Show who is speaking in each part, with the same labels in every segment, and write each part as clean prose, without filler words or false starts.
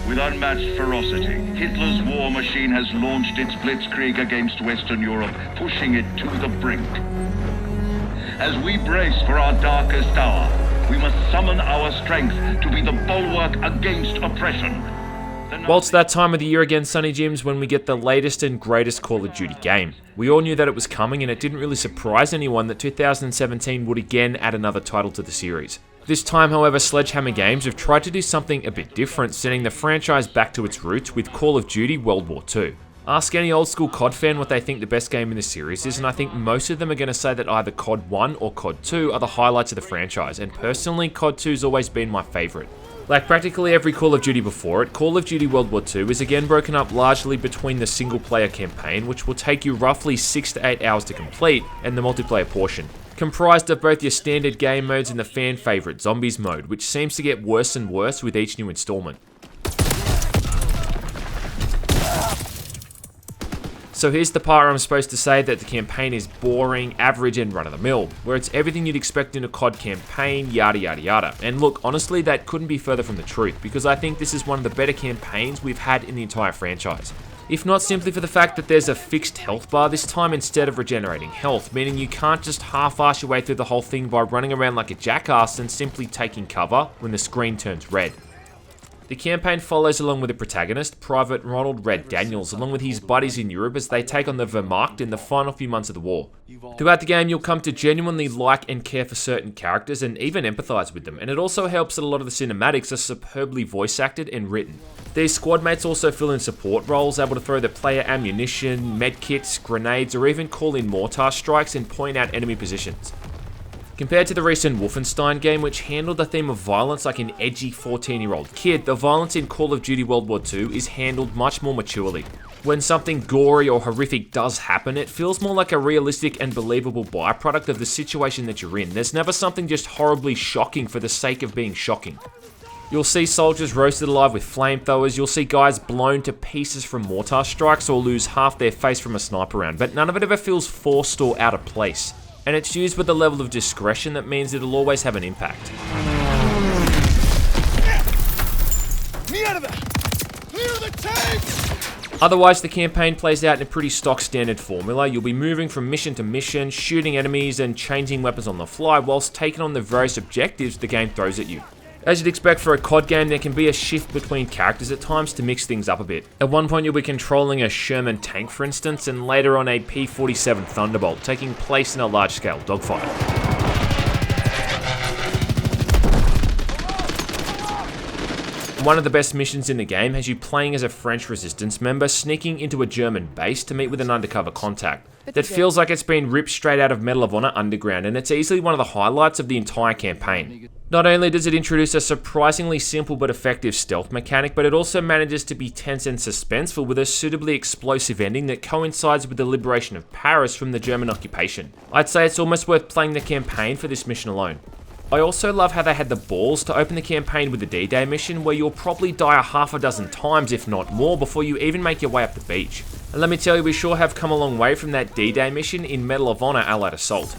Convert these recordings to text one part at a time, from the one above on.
Speaker 1: With unmatched ferocity, Hitler's war machine has launched its blitzkrieg against Western Europe, pushing it to the brink. As we brace for our darkest hour, we must summon our strength to be the bulwark against oppression.
Speaker 2: Well, it's that time of the year again, Sonny Jims, when we get the latest and greatest Call of Duty game. We all knew that it was coming, and it didn't really surprise anyone that 2017 would again add another title to the series. This time, however, Sledgehammer Games have tried to do something a bit different, sending the franchise back to its roots with Call of Duty World War II. Ask any old school COD fan what they think the best game in the series is, and I think most of them are going to say that either COD 1 or COD 2 are the highlights of the franchise, and personally, COD 2 has always been my favourite. Like practically every Call of Duty before it, Call of Duty World War II is again broken up largely between the single player campaign, which will take you roughly 6 to 8 hours to complete, and the multiplayer portion, comprised of both your standard game modes and the fan favourite Zombies mode, which seems to get worse and worse with each new installment. So here's the part where I'm supposed to say that the campaign is boring, average, and run-of-the-mill, where it's everything you'd expect in a COD campaign, yada yada yada. And look, honestly, that couldn't be further from the truth, because I think this is one of the better campaigns we've had in the entire franchise. If not simply for the fact that there's a fixed health bar this time instead of regenerating health, meaning you can't just half-arse your way through the whole thing by running around like a jackass and simply taking cover when the screen turns red. The campaign follows along with the protagonist, Private Ronald Red Daniels, along with his buddies in Europe as they take on the Wehrmacht in the final few months of the war. Throughout the game, you'll come to genuinely like and care for certain characters and even empathise with them, and it also helps that a lot of the cinematics are superbly voice acted and written. These squad mates also fill in support roles, able to throw the player ammunition, medkits, grenades, or even call in mortar strikes and point out enemy positions. Compared to the recent Wolfenstein game, which handled the theme of violence like an edgy 14-year-old kid, the violence in Call of Duty World War II is handled much more maturely. When something gory or horrific does happen, it feels more like a realistic and believable byproduct of the situation that you're in. There's never something just horribly shocking for the sake of being shocking. You'll see soldiers roasted alive with flamethrowers, you'll see guys blown to pieces from mortar strikes or lose half their face from a sniper round, but none of it ever feels forced or out of place. And it's used with a level of discretion that means it'll always have an impact.
Speaker 3: Me out of there! Clear the tank!
Speaker 2: Otherwise, the campaign plays out in a pretty stock standard formula. You'll be moving from mission to mission, shooting enemies and changing weapons on the fly, whilst taking on the various objectives the game throws at you. As you'd expect for a COD game, there can be a shift between characters at times to mix things up a bit. At one point you'll be controlling a Sherman tank for instance, and later on a P-47 Thunderbolt, taking place in a large-scale dogfight. One of the best missions in the game has you playing as a French resistance member sneaking into a German base to meet with an undercover contact. That feels like it's been ripped straight out of Medal of Honor Underground, and it's easily one of the highlights of the entire campaign. Not only does it introduce a surprisingly simple but effective stealth mechanic, but it also manages to be tense and suspenseful with a suitably explosive ending that coincides with the liberation of Paris from the German occupation. I'd say it's almost worth playing the campaign for this mission alone. I also love how they had the balls to open the campaign with the D-Day mission, where you'll probably die a half a dozen times, if not more, before you even make your way up the beach. And let me tell you, we sure have come a long way from that D-Day mission in Medal of Honor Allied Assault.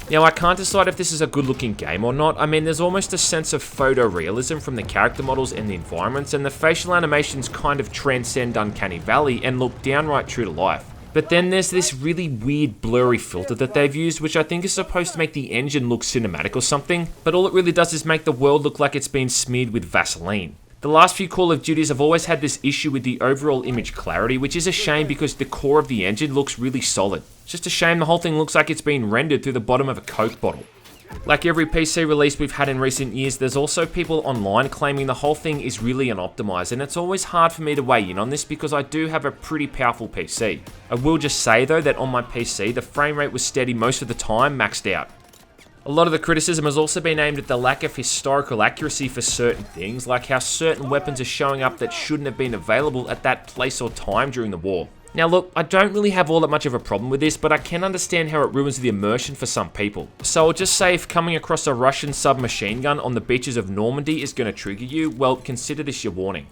Speaker 2: Now, I can't decide if this is a good looking game or not. I mean, there's almost a sense of photorealism from the character models and the environments, and the facial animations kind of transcend Uncanny Valley and look downright true to life. But then there's this really weird blurry filter that they've used, which I think is supposed to make the engine look cinematic or something, but all it really does is make the world look like it's been smeared with Vaseline. The last few Call of Duties have always had this issue with the overall image clarity, which is a shame because the core of the engine looks really solid. It's just a shame the whole thing looks like it's been rendered through the bottom of a Coke bottle. Like every PC release we've had in recent years, there's also people online claiming the whole thing is really unoptimized, and it's always hard for me to weigh in on this because I do have a pretty powerful PC. I will just say though that on my PC, the frame rate was steady most of the time, maxed out. A lot of the criticism has also been aimed at the lack of historical accuracy for certain things, like how certain weapons are showing up that shouldn't have been available at that place or time during the war. Now look, I don't really have all that much of a problem with this, but I can understand how it ruins the immersion for some people. So I'll just say if coming across a Russian submachine gun on the beaches of Normandy is going to trigger you, well, consider this your warning.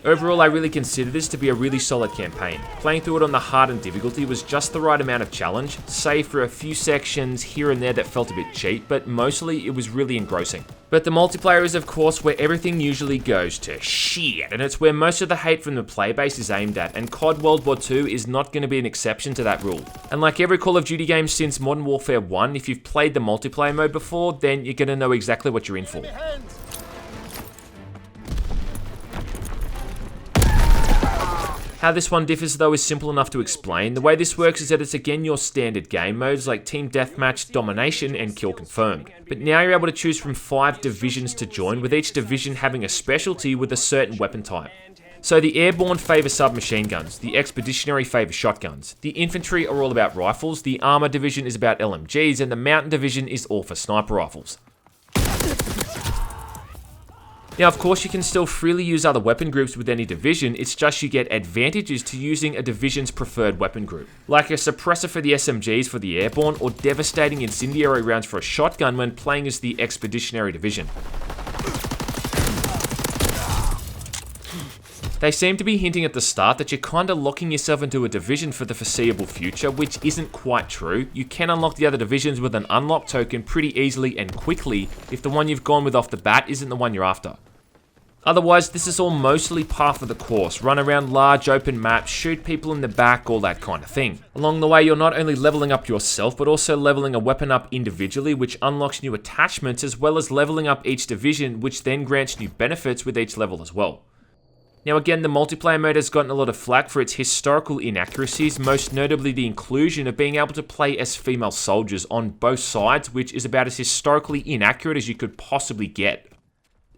Speaker 2: Overall, I really consider this to be a really solid campaign. Playing through it on the hard and difficulty was just the right amount of challenge, save for a few sections here and there that felt a bit cheap, but mostly it was really engrossing. But the multiplayer is of course where everything usually goes to shit, and it's where most of the hate from the playbase is aimed at, and COD World War II is not going to be an exception to that rule. And like every Call of Duty game since Modern Warfare 1, if you've played the multiplayer mode before, then you're going to know exactly what you're in for. How this one differs though is simple enough to explain. The way this works is that it's again your standard game modes like Team Deathmatch, Domination, and Kill Confirmed. But now you're able to choose from 5 divisions to join, with each division having a specialty with a certain weapon type. So the Airborne favour submachine guns, the Expeditionary favour shotguns, the Infantry are all about rifles, the Armour Division is about LMGs, and the Mountain Division is all for sniper rifles. Now, of course, you can still freely use other weapon groups with any division, it's just you get advantages to using a division's preferred weapon group, like a suppressor for the SMGs for the Airborne, or devastating incendiary rounds for a shotgun when playing as the Expeditionary Division. They seem to be hinting at the start that you're kinda locking yourself into a division for the foreseeable future, which isn't quite true. You can unlock the other divisions with an unlock token pretty easily and quickly if the one you've gone with off the bat isn't the one you're after. Otherwise, this is all mostly par for the course. Run around large open maps, shoot people in the back, all that kind of thing. Along the way, you're not only leveling up yourself, but also leveling a weapon up individually, which unlocks new attachments, as well as leveling up each division, which then grants new benefits with each level as well. Now again, the multiplayer mode has gotten a lot of flack for its historical inaccuracies, most notably the inclusion of being able to play as female soldiers on both sides, which is about as historically inaccurate as you could possibly get.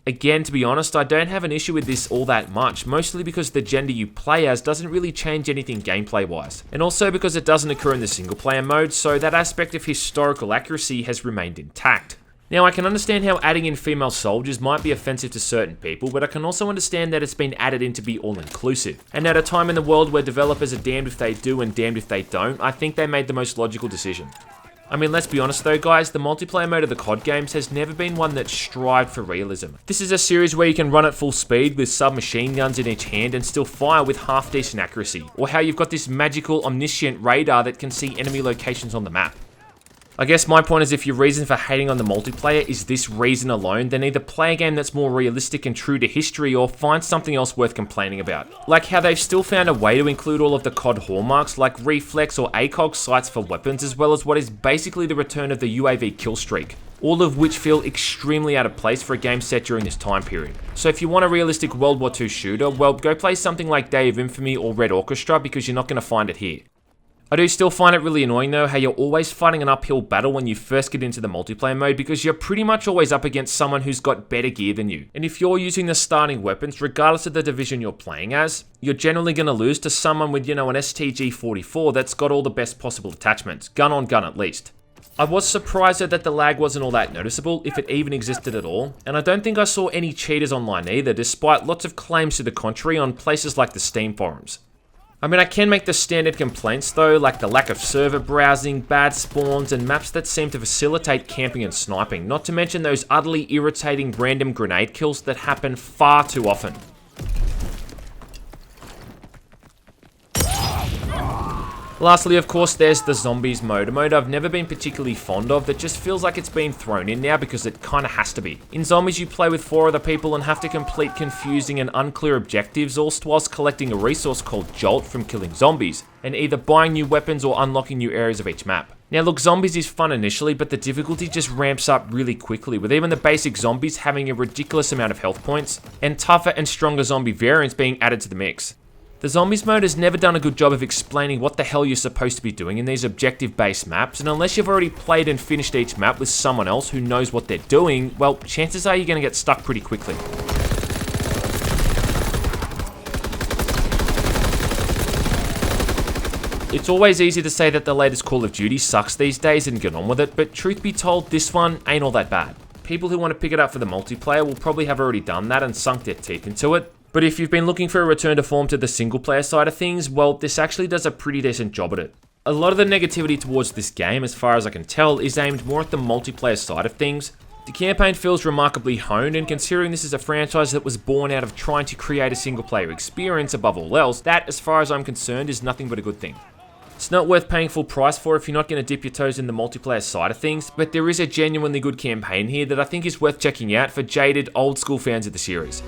Speaker 2: Again, to be honest, I don't have an issue with this all that much, mostly because the gender you play as doesn't really change anything gameplay-wise, and also because it doesn't occur in the single-player mode, so that aspect of historical accuracy has remained intact. Now, I can understand how adding in female soldiers might be offensive to certain people, but I can also understand that it's been added in to be all-inclusive. And at a time in the world where developers are damned if they do and damned if they don't, I think they made the most logical decision. I mean, let's be honest though, guys, the multiplayer mode of the COD games has never been one that strived for realism. This is a series where you can run at full speed with submachine guns in each hand and still fire with half-decent accuracy, or how you've got this magical, omniscient radar that can see enemy locations on the map. I guess my point is, if your reason for hating on the multiplayer is this reason alone, then either play a game that's more realistic and true to history, or find something else worth complaining about. Like how they've still found a way to include all of the COD hallmarks like reflex or ACOG sights for weapons, as well as what is basically the return of the UAV kill streak. All of which feel extremely out of place for a game set during this time period. So if you want a realistic World War II shooter, well, go play something like Day of Infamy or Red Orchestra, because you're not going to find it here. I do still find it really annoying though how you're always fighting an uphill battle when you first get into the multiplayer mode, because you're pretty much always up against someone who's got better gear than you. And if you're using the starting weapons, regardless of the division you're playing as, you're generally going to lose to someone with, an STG-44 that's got all the best possible attachments, gun on gun at least. I was surprised that the lag wasn't all that noticeable, if it even existed at all, and I don't think I saw any cheaters online either, despite lots of claims to the contrary on places like the Steam forums. I mean, I can make the standard complaints though, like the lack of server browsing, bad spawns, and maps that seem to facilitate camping and sniping, not to mention those utterly irritating random grenade kills that happen far too often. Lastly, of course, there's the zombies mode, a mode I've never been particularly fond of that just feels like it's been thrown in now because it kinda has to be. In zombies, you play with 4 other people and have to complete confusing and unclear objectives, all whilst collecting a resource called Jolt from killing zombies, and either buying new weapons or unlocking new areas of each map. Now look, zombies is fun initially, but the difficulty just ramps up really quickly, with even the basic zombies having a ridiculous amount of health points, and tougher and stronger zombie variants being added to the mix. The zombies mode has never done a good job of explaining what the hell you're supposed to be doing in these objective-based maps, and unless you've already played and finished each map with someone else who knows what they're doing, well, chances are you're going to get stuck pretty quickly. It's always easy to say that the latest Call of Duty sucks these days and get on with it, but truth be told, this one ain't all that bad. People who want to pick it up for the multiplayer will probably have already done that and sunk their teeth into it. But if you've been looking for a return to form to the single player side of things, well, this actually does a pretty decent job at it. A lot of the negativity towards this game, as far as I can tell, is aimed more at the multiplayer side of things, The campaign feels remarkably honed, and considering this is a franchise that was born out of trying to create a single player experience above all else, that, as far as I'm concerned, is nothing but a good thing. It's not worth paying full price for if you're not going to dip your toes in the multiplayer side of things, but there is a genuinely good campaign here that I think is worth checking out for jaded, old school fans of the series.